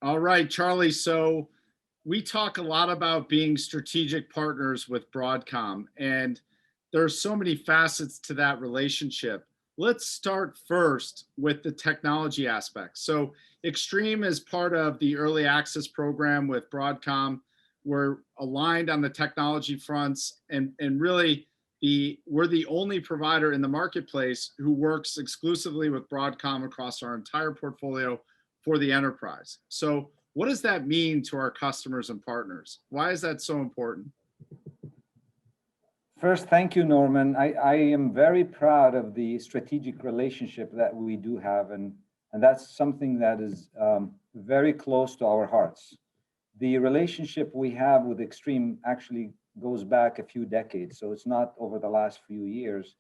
All right, Charlie. So we talk a lot about being strategic partners with Broadcom, and there's so many facets to that relationship. Let's start first with the technology aspect. So Extreme is part of the early access program with Broadcom. We're aligned on the technology fronts, and really we're the only provider in the marketplace who works exclusively with Broadcom across our entire portfolio for the enterprise. So what does that mean to our customers and partners? Why is that so important? First, thank you, Norman. I am very proud of the strategic relationship that we do have, and that's something that is very close to our hearts. The relationship we have with Extreme actually goes back a few decades, so it's not over the last few years.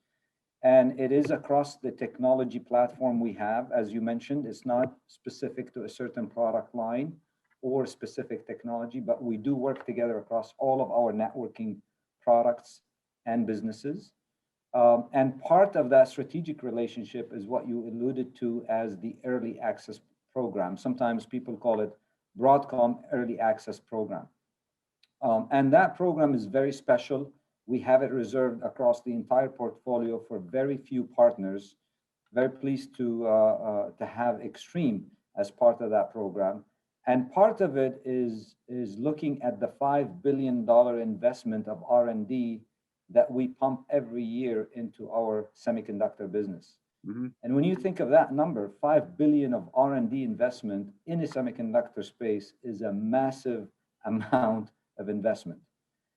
And it is across the technology platform we have. As you mentioned, it's not specific to a certain product line or specific technology, but we do work together across all of our networking products and businesses. And part of that strategic relationship is what you alluded to as the early access program. Sometimes people call it Broadcom Early Access Program. And that program is very special. We have it reserved across the entire portfolio for very few partners. Very pleased to have Extreme as part of that program. And part of it is looking at the $5 billion investment of R&D that we pump every year into our semiconductor business. Mm-hmm. And when you think of that number, 5 billion of R&D investment in a semiconductor space is a massive amount of investment.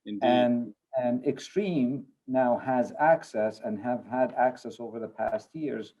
Indeed. And Extreme now has access and have had access over the past years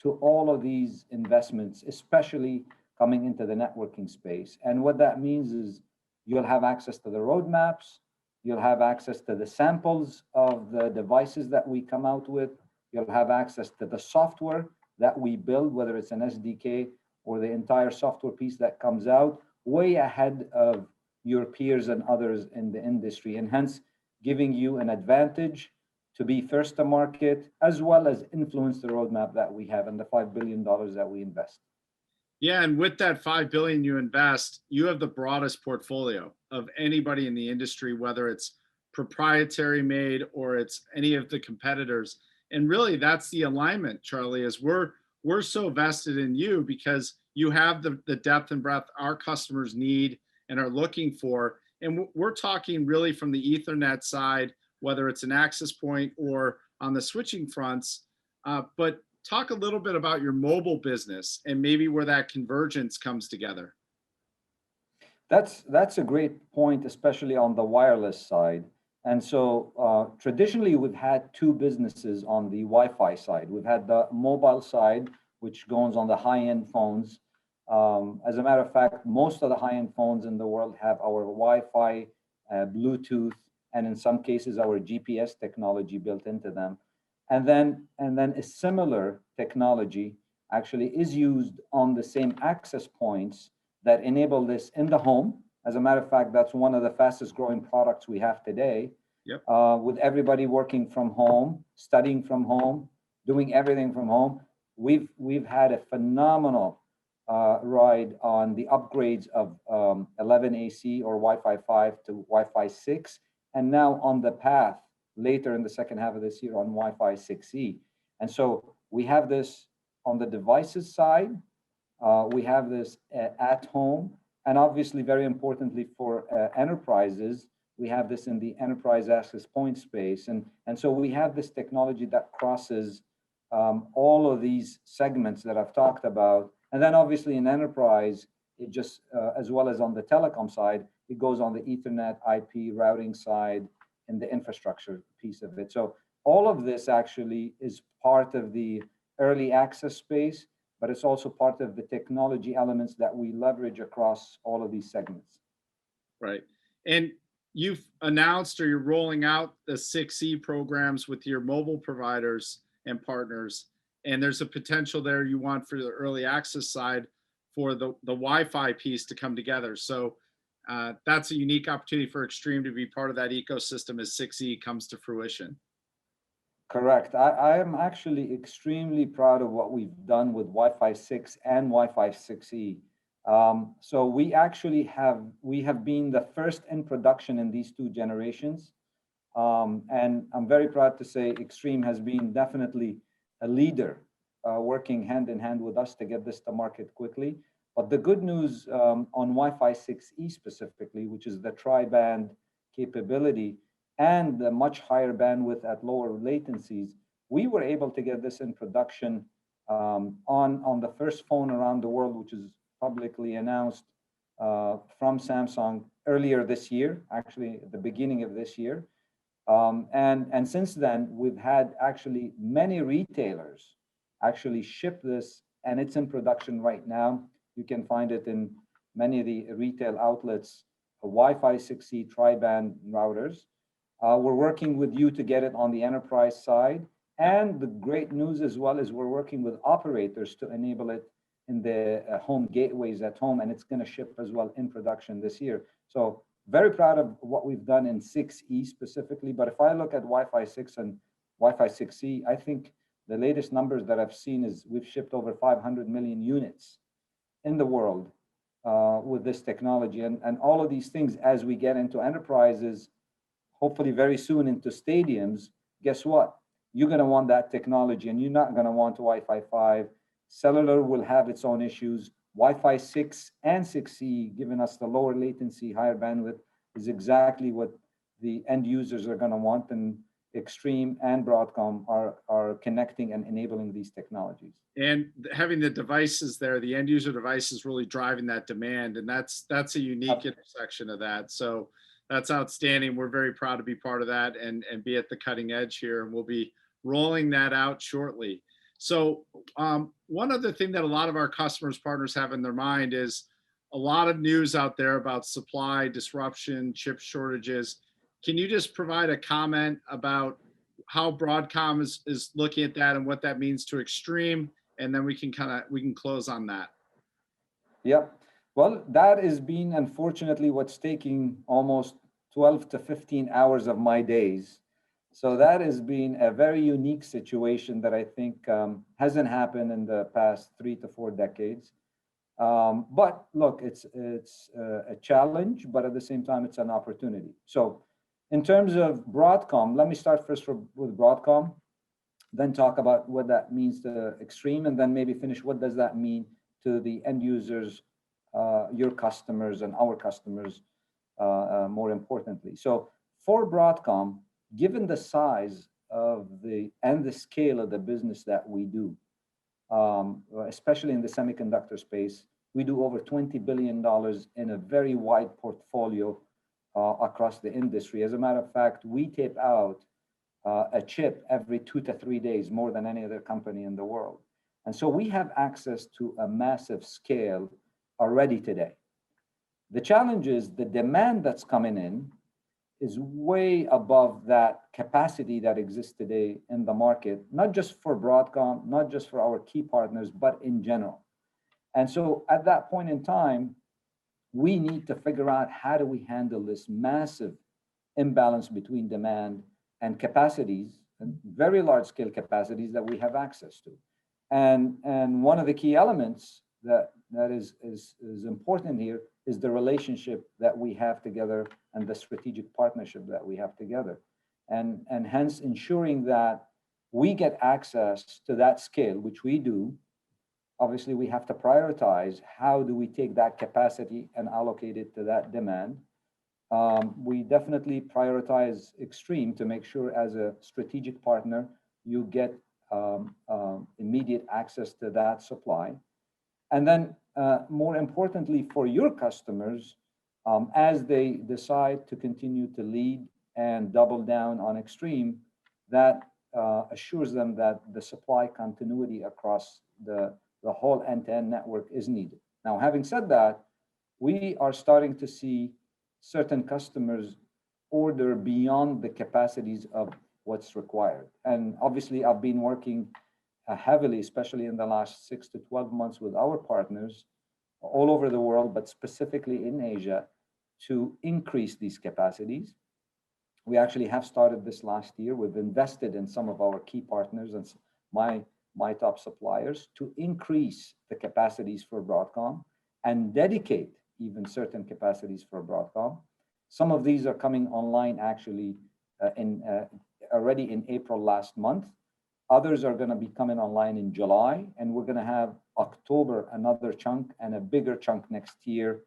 to all of these investments, especially coming into the networking space. And what that means is you'll have access to the roadmaps, you'll have access to the samples of the devices that we come out with, you'll have access to the software that we build, whether it's an SDK or the entire software piece that comes out, way ahead of your peers and others in the industry, and hence giving you an advantage to be first to market, as well as influence the roadmap that we have and the $5 billion that we invest. Yeah, and with that 5 billion you invest, you have the broadest portfolio of anybody in the industry, whether it's proprietary made or it's any of the competitors. And really that's the alignment, Charlie, is we're so vested in you because you have the depth and breadth our customers need and are looking for. And we're talking really from the Ethernet side, whether it's an access point or on the switching fronts. But talk a little bit about your mobile business and maybe where that convergence comes together. That's a great point, especially on the wireless side. And so traditionally, we've had two businesses on the Wi-Fi side. We've had the mobile side, which goes on the high-end phones. As a matter of fact, most of the high-end phones in the world have our Wi-Fi, Bluetooth, and in some cases, our GPS technology built into them. And then a similar technology actually is used on the same access points that enable this in the home. As a matter of fact, that's one of the fastest growing products we have today. Yep. With everybody working from home, studying from home, doing everything from home. We've had a phenomenal ride on the upgrades of 11AC or Wi-Fi 5 to Wi-Fi 6, and now on the path later in the second half of this year on Wi-Fi 6E. And so we have this on the devices side, we have this at home, and obviously very importantly for enterprises, we have this in the enterprise access point space. And so we have this technology that crosses all of these segments that I've talked about. And then obviously in enterprise, it just, as well as on the telecom side, it goes on the Ethernet IP routing side and the infrastructure piece of it. So all of this actually is part of the early access space, but it's also part of the technology elements that we leverage across all of these segments. Right. And you've announced or you're rolling out the 6E programs with your mobile providers and partners. And there's a potential there you want for the early access side for the Wi-Fi piece to come together. So that's a unique opportunity for Extreme to be part of that ecosystem as 6E comes to fruition. Correct. I am actually extremely proud of what we've done with Wi-Fi 6 and Wi-Fi 6E. So we have been the first in production in these two generations. And I'm very proud to say Extreme has been definitely a leader, working hand in hand with us to get this to market quickly. But the good news, on Wi-Fi 6E specifically, which is the tri-band capability and the much higher bandwidth at lower latencies, we were able to get this in production, on the first phone around the world, which is publicly announced, from Samsung earlier this year, actually at the beginning of this year. And since then, we've had actually many retailers actually ship this, and it's in production right now. You can find it in many of the retail outlets, Wi-Fi 6E tri-band routers. We're working with you to get it on the enterprise side. And the great news as well is we're working with operators to enable it in the home gateways at home, and it's going to ship as well in production this year. So very proud of what we've done in 6E specifically. But if I look at Wi-Fi 6 and Wi-Fi 6E, I think the latest numbers that I've seen is we've shipped over 500 million units in the world, with this technology. And all of these things, as we get into enterprises, hopefully very soon into stadiums, guess what? You're going to want that technology, and you're not going to want Wi-Fi 5. Cellular will have its own issues. Wi-Fi 6 and 6E, giving us the lower latency, higher bandwidth, is exactly what the end users are going to want. And Extreme and Broadcom are connecting and enabling these technologies. And having the devices there, the end user devices, really driving that demand, and that's a unique intersection of that. So that's outstanding. We're very proud to be part of that and be at the cutting edge here, and we'll be rolling that out shortly. So one other thing that a lot of our customers, partners have in their mind is a lot of news out there about supply disruption, chip shortages. Can you just provide a comment about how Broadcom is looking at that and what that means to Extreme? And then we can close on that. Yep. Well, that has been unfortunately what's taking almost 12 to 15 hours of my days. So that has been a very unique situation that I think hasn't happened in the past 3 to 4 decades. But look, it's a challenge, but at the same time, it's an opportunity. So in terms of Broadcom, let me start first with Broadcom, then talk about what that means to Extreme, and then maybe finish what does that mean to the end users, your customers and our customers, more importantly. So for Broadcom, given the size of the scale of the business that we do, especially in the semiconductor space, we do over $20 billion in a very wide portfolio across the industry. As a matter of fact, we tape out a chip every 2 to 3 days, more than any other company in the world. And so we have access to a massive scale already today. The challenge is the demand that's coming in is way above that capacity that exists today in the market, not just for Broadcom, not just for our key partners, but in general. And so at that point in time, we need to figure out how do we handle this massive imbalance between demand and capacities, and very large scale capacities that we have access to. And one of the key elements that is important here is the relationship that we have together and the strategic partnership that we have together. And hence ensuring that we get access to that scale, which we do. Obviously, we have to prioritize how do we take that capacity and allocate it to that demand. We definitely prioritize Extreme to make sure as a strategic partner, you get immediate access to that supply. And then more importantly for your customers, as they decide to continue to lead and double down on Extreme, that assures them that the supply continuity across the whole end-to-end network is needed. Now, having said that, we are starting to see certain customers order beyond the capacities of what's required. And obviously, I've been working heavily, especially in the last 6 to 12 months with our partners all over the world, but specifically in Asia, to increase these capacities. We actually have started this last year. We've invested in some of our key partners and my top suppliers to increase the capacities for Broadcom. and dedicate even certain capacities for Broadcom. Some of these are coming online actually already in April last month. Others are going to be coming online in July, and we're going to have October another chunk and a bigger chunk next year.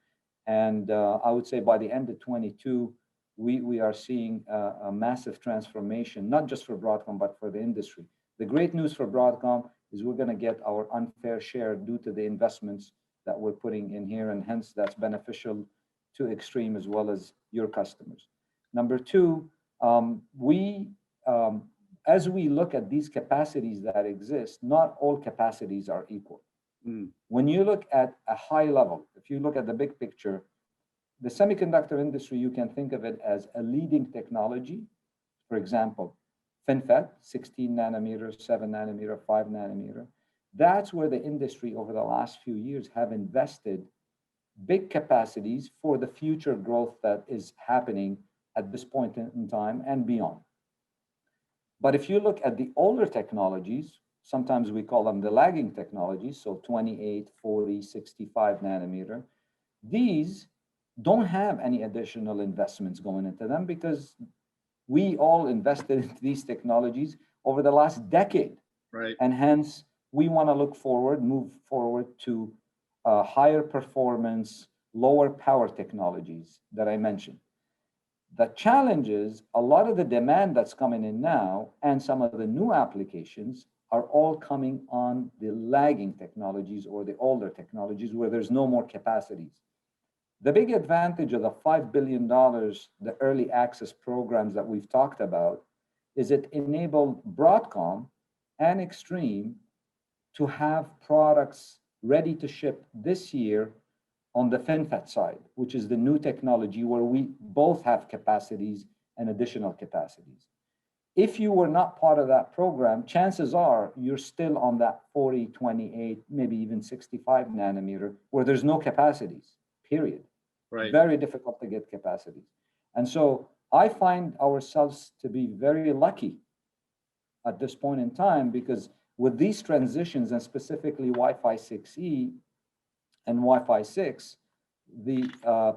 And I would say by the end of 22, we are seeing a massive transformation, not just for Broadcom, but for the industry. The great news for Broadcom is we're going to get our unfair share due to the investments that we're putting in here, and hence that's beneficial to Extreme as well as your customers. Number two, as we look at these capacities that exist, not all capacities are equal. When you look at a high level, if you look at the big picture, the semiconductor industry, you can think of it as a leading technology. For example, FinFET, 16 nanometer, 7 nanometer, 5 nanometer. That's where the industry over the last few years have invested big capacities for the future growth that is happening at this point in time and beyond. But if you look at the older technologies, sometimes we call them the lagging technologies, so 28, 40, 65 nanometer, these don't have any additional investments going into them because we all invested in these technologies over the last decade. Right. And hence, we want to move forward to higher performance, lower power technologies that I mentioned. The challenge is a lot of the demand that's coming in now and some of the new applications are all coming on the lagging technologies or the older technologies where there's no more capacities. The big advantage of the $5 billion, the early access programs that we've talked about, is it enabled Broadcom and Extreme to have products ready to ship this year on the FinFET side, which is the new technology where we both have capacities and additional capacities. If you were not part of that program, chances are you're still on that 40, 28, maybe even 65 nanometer where there's no capacities, period. Right. Very difficult to get capacities. And so I find ourselves to be very lucky at this point in time because with these transitions and specifically Wi-Fi 6E and Wi-Fi 6, the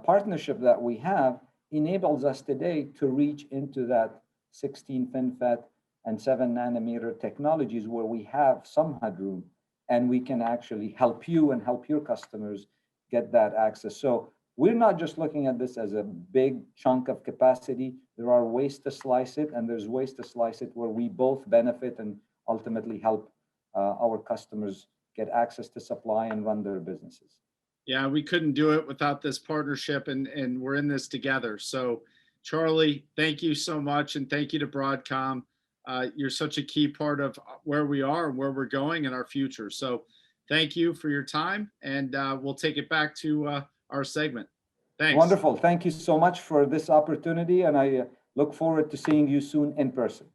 partnership that we have enables us today to reach into that 16 FinFET and 7 nanometer technologies where we have some headroom and we can actually help you and help your customers get that access. So we're not just looking at this as a big chunk of capacity. There are ways to slice it, and there's ways to slice it where we both benefit and ultimately help our customers get access to supply and run their businesses. Yeah, we couldn't do it without this partnership, and we're in this together. So, Charlie, thank you so much, and thank you to Broadcom. You're such a key part of where we are and where we're going in our future. So thank you for your time, and we'll take it back to our segment. Thanks. Wonderful. Thank you so much for this opportunity, and I look forward to seeing you soon in person.